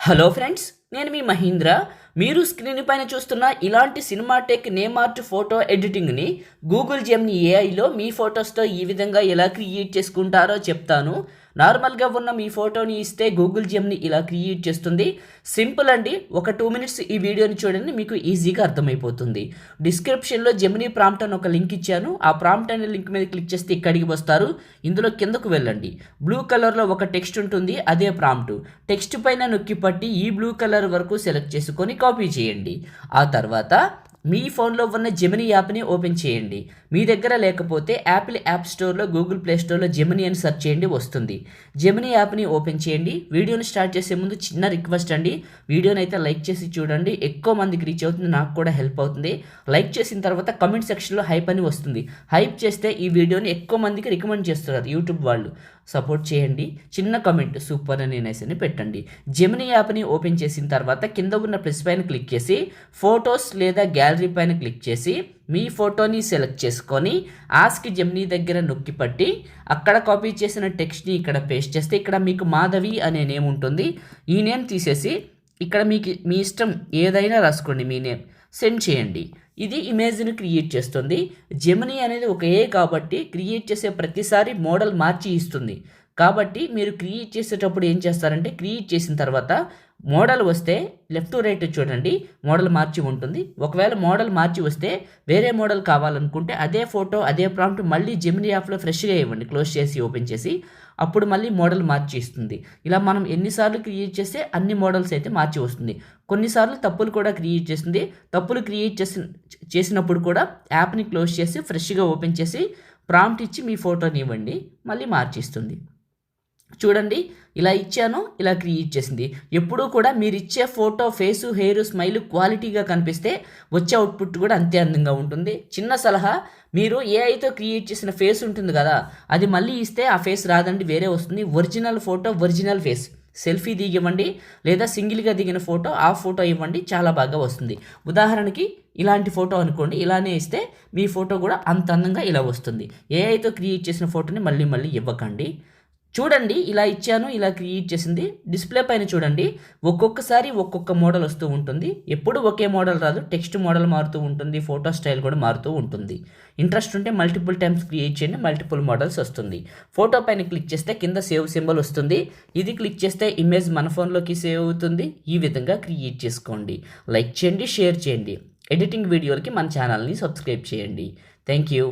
Hello friends, నేను మీ మహీంద్ర. మీరు screen పైన చూస్తున్న ఇలాంటి సినిమాటెక్ నేమ్ ఆర్ట్ ఫోటో ఎడిటింగ్ని గూగుల్ జెమినీ ఏఐలో మీ ఫొటోస్తో ఈ విధంగా ఎలా క్రియేట్ చేసుకుంటారో చెప్తాను. నార్మల్గా ఉన్న మీ ఫోటోని ఇస్తే గూగుల్ జెమినీ ఇలా క్రియేట్ చేస్తుంది. సింపుల్ అండి. ఒక 2 మినిట్స్ ఈ వీడియోని చూడండి, మీకు ఈజీగా అర్థమైపోతుంది. డిస్క్రిప్షన్లో జెమినీ ప్రాంప్ట్ అని ఒక లింక్ ఇచ్చాను. ఆ ప్రాంప్ట్ అనే లింక్ మీద క్లిక్ చేస్తే ఇక్కడికి వస్తారు. ఇందులో కిందకు వెళ్ళండి. బ్లూ కలర్లో ఒక టెక్స్ట్ ఉంటుంది, అదే ప్రాంప్ట్. టెక్స్ట్ పైన నొక్కి పట్టి ఈ బ్లూ కలర్ వరకు సెలెక్ట్ చేసుకొని కాపీ చేయండి. ఆ తర్వాత మీ ఫోన్లో ఉన్న జెమినీ యాప్ని ఓపెన్ చేయండి. మీ దగ్గర లేకపోతే యాపిల్ యాప్ స్టోర్లో, గూగుల్ ప్లే స్టోర్లో జెమినీ అని సెర్చ్ చేయండి, వస్తుంది. జెమినీ యాప్ని ఓపెన్ చేయండి. వీడియోని స్టార్ట్ చేసే ముందు చిన్న రిక్వెస్ట్ అండి, వీడియోని అయితే లైక్ చేసి చూడండి. ఎక్కువ మందికి రీచ్ అవుతుంది, నాకు కూడా హెల్ప్ అవుతుంది. లైక్ చేసిన తర్వాత కమెంట్ సెక్షన్లో హైప్ అని వస్తుంది. హైప్ చేస్తే ఈ వీడియోని ఎక్కువ మందికి రికమెండ్ చేస్తున్నారు యూట్యూబ్ వాళ్ళు. సపోర్ట్ చేయండి. చిన్న కమెంట్ సూపర్ అని నేనేసని పెట్టండి. జెమినీ యాప్ని ఓపెన్ చేసిన తర్వాత కింద ఉన్న ప్లస్ పైన క్లిక్ చేసి ఫొటోస్ లేదా గ్యాలరీ పైన క్లిక్ చేసి మీ ఫోటోని సెలెక్ట్ చేసుకొని ఆస్క్ జెమినీ దగ్గర నొక్కి పట్టి అక్కడ కాపీ చేసిన టెక్స్ట్ని ఇక్కడ పేస్ట్ చేస్తే ఇక్కడ మీకు మాధవి అనే నేమ్ ఉంటుంది. ఈ నేమ్ తీసేసి ఇక్కడ మీకు మీ ఇష్టం ఏదైనా రాసుకోండి, మీ నేమ్ సెండ్ చేయండి. ఇది ఇమేజ్ని క్రియేట్ చేస్తుంది. జెమినీ అనేది ఒక ఏ కాబట్టి క్రియేట్ చేసే ప్రతిసారి మోడల్ మార్చి ఇస్తుంది. కాబట్టి మీరు క్రియేట్ చేసేటప్పుడు ఏం చేస్తారంటే, క్రియేట్ చేసిన తర్వాత మోడల్ వస్తే లెఫ్ట్ టు రైట్ చూడండి, మోడల్ మార్చి ఉంటుంది. ఒకవేళ మోడల్ మార్చి వస్తే వేరే మోడల్ కావాలనుకుంటే అదే ఫోటో అదే ప్రాంప్ట్ మళ్ళీ జెమినీ యాప్లో ఫ్రెష్గా ఇవ్వండి, క్లోజ్ చేసి ఓపెన్ చేసి. అప్పుడు మళ్ళీ మోడల్ మార్చి ఇస్తుంది. ఇలా మనం ఎన్నిసార్లు క్రియేట్ చేస్తే అన్ని మోడల్స్ అయితే మార్చి వస్తుంది. కొన్నిసార్లు తప్పులు కూడా క్రియేట్ చేస్తుంది. తప్పులు క్రియేట్ చేసినప్పుడు కూడా యాప్ని క్లోజ్ చేసి ఫ్రెష్గా ఓపెన్ చేసి ప్రాంప్ట్ ఇచ్చి మీ ఫోటోని ఇవ్వండి, మళ్ళీ మార్చిస్తుంది. చూడండి, ఇలా ఇచ్చాను, ఇలా క్రియేట్ చేసింది. ఎప్పుడూ కూడా మీరు ఇచ్చే ఫోటో ఫేసు, హెయిర్, స్మైల్ క్వాలిటీగా కనిపిస్తే వచ్చే అవుట్పుట్ కూడా అంతే అందంగా ఉంటుంది. చిన్న సలహా, మీరు ఏఐతో క్రియేట్ చేసిన ఫేస్ ఉంటుంది కదా, అది మళ్ళీ ఇస్తే ఆ ఫేస్ రాదండి, వేరే వస్తుంది. Original photo, original face selfie దిగివ్వండి, లేదా సింగిల్గా దిగిన ఫోటో ఆ ఫోటో ఇవ్వండి, చాలా బాగా వస్తుంది. ఉదాహరణకి ఇలాంటి ఫోటో అనుకోండి, ఇలానే ఇస్తే మీ ఫోటో కూడా అంత అందంగా ఇలా వస్తుంది. ఏఐతో క్రియేట్ చేసిన ఫోటోని మళ్ళీ మళ్ళీ ఇవ్వకండి. చూడండి, ఇలా ఇచ్చాను, ఇలా క్రియేట్ చేసింది. డిస్ప్లే పైన చూడండి, ఒక్కొక్కసారి ఒక్కొక్క మోడల్ వస్తూ ఉంటుంది. ఎప్పుడు ఒకే మోడల్ రాదు, టెక్స్ట్ మోడల్ మారుతూ ఉంటుంది, ఫోటో స్టైల్ కూడా మారుతూ ఉంటుంది. ఇంట్రెస్ట్ ఉంటే మల్టిపుల్ టైమ్స్ క్రియేట్ చేయండి, మల్టిపుల్ మోడల్స్ వస్తుంది. ఫోటో పైన క్లిక్ చేస్తే కింద సేవ్ సింబల్ వస్తుంది. ఇది క్లిక్ చేస్తే ఇమేజ్ మన ఫోన్లోకి సేవ్ అవుతుంది. ఈ విధంగా క్రియేట్ చేసుకోండి. లైక్ చేయండి, షేర్ చేయండి. ఎడిటింగ్ వీడియోలకి మన ఛానల్ని సబ్స్క్రైబ్ చేయండి. Thank you.